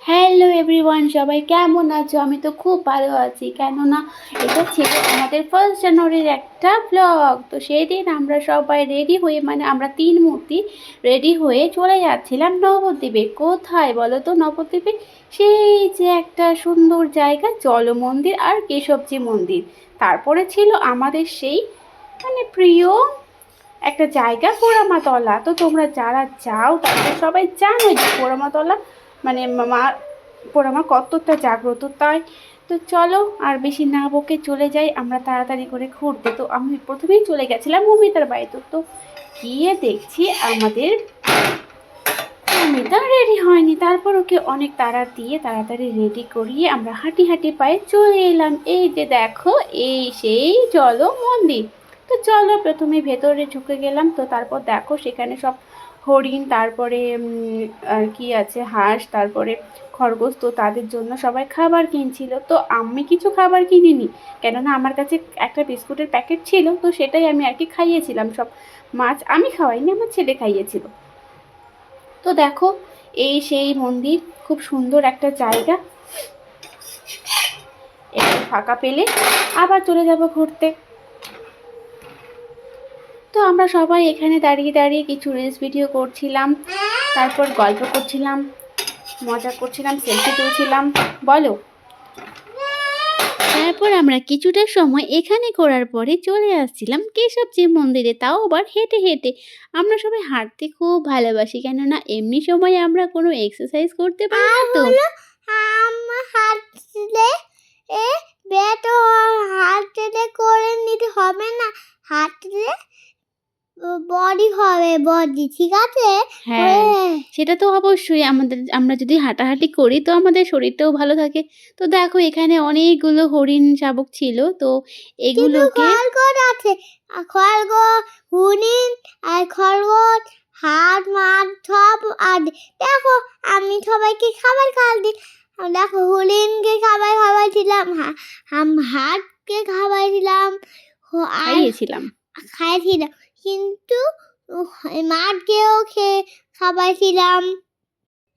Hello everyone, সবাই কেমন আছো? আমি তো খুব ভালো আছি, কেননা এটা ছিল আমাদের 1 জানুয়ারির একটা ব্লগ। তো সেই দিন আমরা সবাই রেডি হয়ে, মানে আমরা 3 মূর্তি রেডি হয়ে চলে যাচ্ছিলাম নবদ্বীপে। কোথায় বলো তো নবদ্বীপে? সেই যে একটা সুন্দর জায়গা, জল মন্দির আর কেশবজি মন্দির। তারপরে ছিল আমাদের সেই প্রিয় একটা জায়গা পোড়ামাতলা। তো তোমরা যারা যাও তাদের সবাই জানো যে পোড়ামাতলা মানে মা পোড়ামা কতটা জাগ্রত। তাই তো চলো আর বেশি না বকে চলে যাই আমরা তাড়াতাড়ি করে ঘুরতে। তো আমি প্রথমেই চলে গেছিলাম মমিতার বাড়িতে। তো গিয়ে দেখছি আমাদের মমিতা রেডি হয়নি। তারপর ওকে অনেক তাড়া দিয়ে তাড়াতাড়ি রেডি করিয়ে আমরা হাঁটি হাঁটি পায়ে চলে এলাম। এই যে দেখো, এই সেই জল মন্দির। তো চলো প্রথমে ভেতরে ঢুকে গেলাম। তো তারপর দেখো সেখানে সব হরিণ, তারপরে আর কি আছে, হাঁস, তারপরে খরগোশ। তো তাদের জন্য সবাই খাবার কিনছিল। তো আমি কিছু খাবার কিনিনি, কেননা আমার কাছে একটা বিস্কুটের প্যাকেট ছিল। তো সেটাই আমি আর কি খাইয়েছিলাম। সব মাছ আমি খাওয়াইনি, আমার ছেলে খাইয়েছিল। তো দেখো এই সেই মন্দির, খুব সুন্দর একটা জায়গা। একটু ফাঁকা পেলে আবার চলে যাব ঘুরতে। তো আমরা সবাই এখানে দাঁড়িয়ে দাঁড়িয়ে কিছু রিলস ভিডিও করছিলাম, তারপর গল্প করছিলাম, মজা করছিলাম, সেলফি তুলছিলাম। বলো। তারপর আমরা কিছুটা সময় এখানে করার পরে চলে আসছিলাম কেশবজি মন্দিরে, তাও আবার হেঁটে হেঁটে। আমরা সবাই হাঁটতে খুব ভালোবাসি, কেননা এমনি সময় আমরা কোনো এক্সারসাইজ করতে পারি না। তো হাঁটলে হাঁটলে করে নিতে হবে না, হাঁটলে বডি হবে, বডি ঠিক আছে। হ্যাঁ, সেটা তো অবশ্যই। আমরা যদি হাঁটাহাঁটি করি তো আমাদের শরীরটাও ভালো থাকে। তো দেখো এখানে অনেকগুলো হরিণ শাবক ছিল। তো এগুলোকে খরগোশ আছে, খরগোশ, হরিণ আর খরগোশ, হাঁস, মাছ সব। আর দেখো আমি সবাইকে খাবার খাওয়াই। দেখো হরিণকে খাবার খাওয়াইছিলাম, হাঁসকে খাওয়াইছিলাম, খাইয়েছিলাম, কিন্তু মাঠকেও খাওয়াইছিলাম।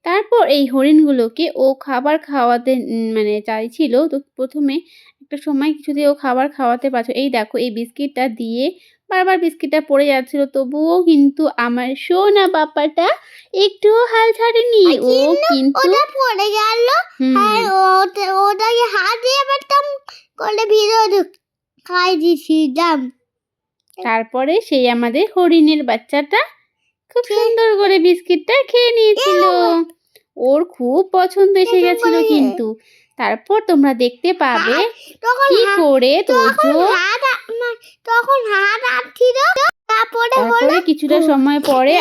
তারপর এই হরিণগুলোকে ও খাবার খাওয়াতে চাইছিল। তো প্রথমে একটা সময় কিছুতে ও খাবার খাওয়াতে পারছো। এই দেখো এই বিস্কিটটা দিয়ে বারবার বিস্কিটটা পড়ে যাচ্ছিল, তবুও কিন্তু আমার সোনা বাপাটা একটুও হাল ছাড়েনি। ও কিন্তু ওটা পড়ে গেল, আর ওটাকে হাত দিয়ে পেতাম করে ভিডিও খাই দিয়েছিলাম। তারপরে সেই আমাদের হরিণের বাচ্চাটা খুব সুন্দর করে বিস্কিটটা খেয়ে নিয়েছিল। ওর খুব পছন্দ এসে গেছিল। কিন্তু তারপর তোমরা দেখতে পাবে কি করে তোজো তখন হাত আটছিল। তারপরে কিছুটা সময় পরে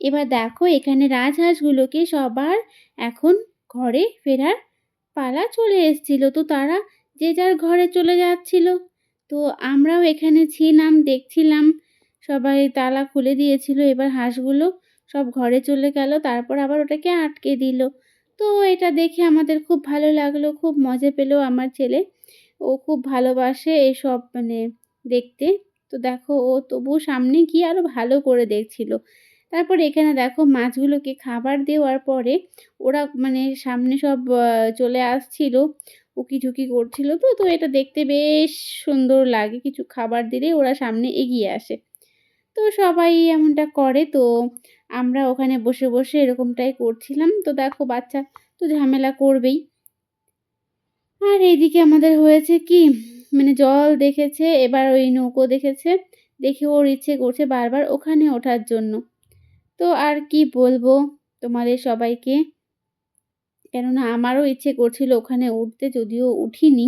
এবার দেখো এখানে রাজহাঁসগুলোকে সবার এখন ঘরে ফেরার পালা চলে এসেছিল। তো তারা যে যার ঘরে চলে যাচ্ছিল। তো আমরাও এখানে ছিলাম, দেখছিলাম। সবাই তালা খুলে দিয়েছিল। এবার হাঁসগুলো সব ঘরে চলে গেল, তারপর আবার ওটাকে আটকে দিল। তো এটা দেখে আমাদের খুব ভালো লাগলো, খুব মজা পেল আমার ছেলে। ও খুব ভালোবাসে এসব দেখতে। তো দেখো ও তবু সামনে গিয়ে আরও ভালো করে দেখছিল। তারপর এখানে দেখো মাছগুলোকে খাবার দেওয়ার পরে ওরা সামনে সব চলে আসছিল, উকিঝুঁকি করছিল। তো তো এটা দেখতে বেশ সুন্দর লাগে, কিছু খাবার দিলেই ওরা সামনে এগিয়ে আসে। তো সবাই এমনটা করে। তো আমরা ওখানে বসে বসে এরকমটাই করছিলাম। তো দেখো বাচ্চা তো ঝামেলা করবেই। আর এইদিকে আমাদের হয়েছে কি, জল দেখেছে, এবার ওই নৌকো দেখেছে, দেখে ওর ইচ্ছে করছে বারবার ওখানে ওঠার জন্য। তো আর কি বলবো তোমাদের সবাইকে। কেননা আমারও ইচ্ছে করছিল ওখানে উঠতে, যদিও উঠিনি।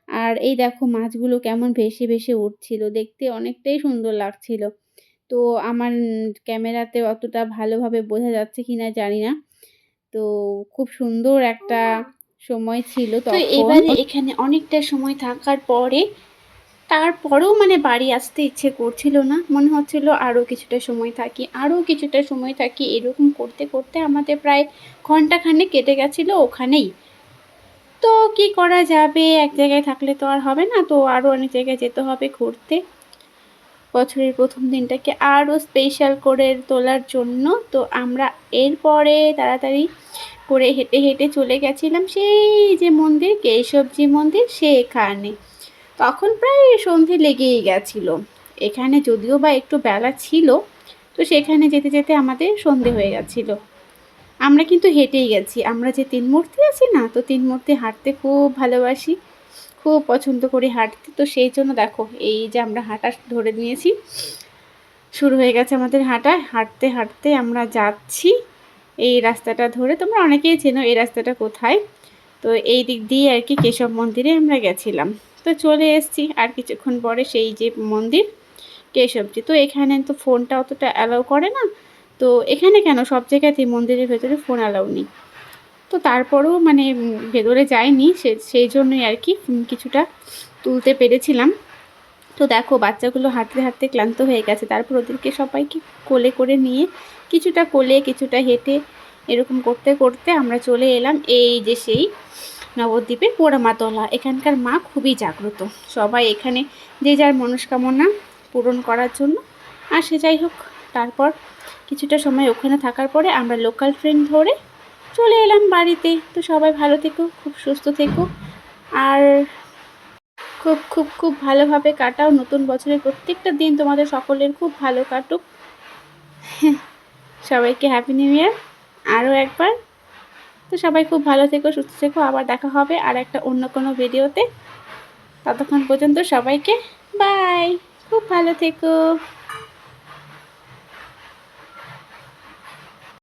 আর এই দেখো মাছগুলো কেমন ভেসে, ভেসে উঠছিল। দেখতে অনেকটাই সুন্দর লাগছিল। তো আমার ক্যামেরাতে অতটা ভালোভাবে বোঝা যাচ্ছে কিনা জানি না। তো খুব সুন্দর একটা সময় ছিল তো তখন। এবারে এখানে অনেকটা সময় থাকার পরে তারপরেও মানে বাড়ি আসতে ইচ্ছে করছিল না। মনে হচ্ছিল আরও কিছুটা সময় থাকি, আরও কিছুটা সময় থাকি। এরকম করতে, করতে আমাদের প্রায় ঘন্টাখানেক কেটে গেছিলো ওখানেই। তো কি করা যাবে? এক জায়গায় থাকলে তো আর হবে না। তো আরও অনেক জায়গায় যেতে হবে ঘুরতে। বছরের ১ম দিনটাকে আরও স্পেশাল করে তোলার জন্য। তো আমরা এরপরে তাড়াতাড়ি করে হেঁটে, হেঁটে চলে গেছিলাম সেই যে মন্দির, কেশবজি মন্দির সেখানে। তখন প্রায় সন্ধে লেগেই গেছিলো। এখানে যদিও বা একটু বেলা ছিল, তো সেখানে যেতে, যেতে আমাদের সন্ধে হয়ে গেছিলো। আমরা কিন্তু হেঁটেই গেছি। আমরা যে ৩ মূর্তি আছি না, তো ৩ মূর্তি হাঁটতে খুব ভালোবাসি। খুব পছন্দ করি হাঁটতে। তো সেই জন্য দেখো এই যে আমরা হাঁটা ধরে নিয়েছি। শুরু হয়ে গেছে আমাদের হাঁটা। হাঁটতে, হাঁটতে আমরা যাচ্ছি এই রাস্তাটা ধরে। তোমরা অনেকেই চেনো এই রাস্তাটা কোথায়। তো এই দিক দিয়ে আর কি কেশব মন্দিরে আমরা গেছিলাম। তো চলে এসেছি আর কিছুক্ষণ পরে সেই যে মন্দির কেশবজি। তো এখানে তো ফোনটা অতটা অ্যালাউ করে না। তো এখানে কেন, সব জায়গাতেই মন্দিরের ভেতরে ফোন অ্যালাউ নেই। তো তারপরেও মানে ভেতরে যাইনি, সেই জন্যই আর কি কিছুটা তুলতে পেরেছিলাম। তো দেখো বাচ্চাগুলো হাঁটতে, হাঁটতে ক্লান্ত হয়ে গেছে। তারপর ওদেরকে সবাইকে কোলে করে নিয়ে কিছুটা কোলে, কিছুটা হেঁটে এরকম করতে, করতে আমরা চলে এলাম এই যে সেই নবদ্বীপের পোড়ামাতলা। এখানকার মা খুবই জাগ্রত। সবাই এখানে যে যার মনস্কামনা পূরণ করার জন্য আসে। যাই হোক, তারপর কিছুটা সময় ওখানে থাকার পরে আমরা লোকাল ট্রেন ধরে চলে এলাম বাড়িতে। তো সবাই ভালো থেকো, খুব সুস্থ থেকো, আর খুব খুব খুব ভালোভাবে কাটাও। নতুন বছরের প্রত্যেকটা দিন তোমাদের সকলের খুব ভালো কাটুক। সবাইকে হ্যাপি নিউ ইয়ার আরও একবার। তো সবাই খুব ভালো থেকো, সুস্থ থেকো। আবার দেখা হবে আর একটা অন্য কোনো ভিডিওতে। ততক্ষণ পর্যন্ত সবাইকে বাই। খুব ভালো থেকো।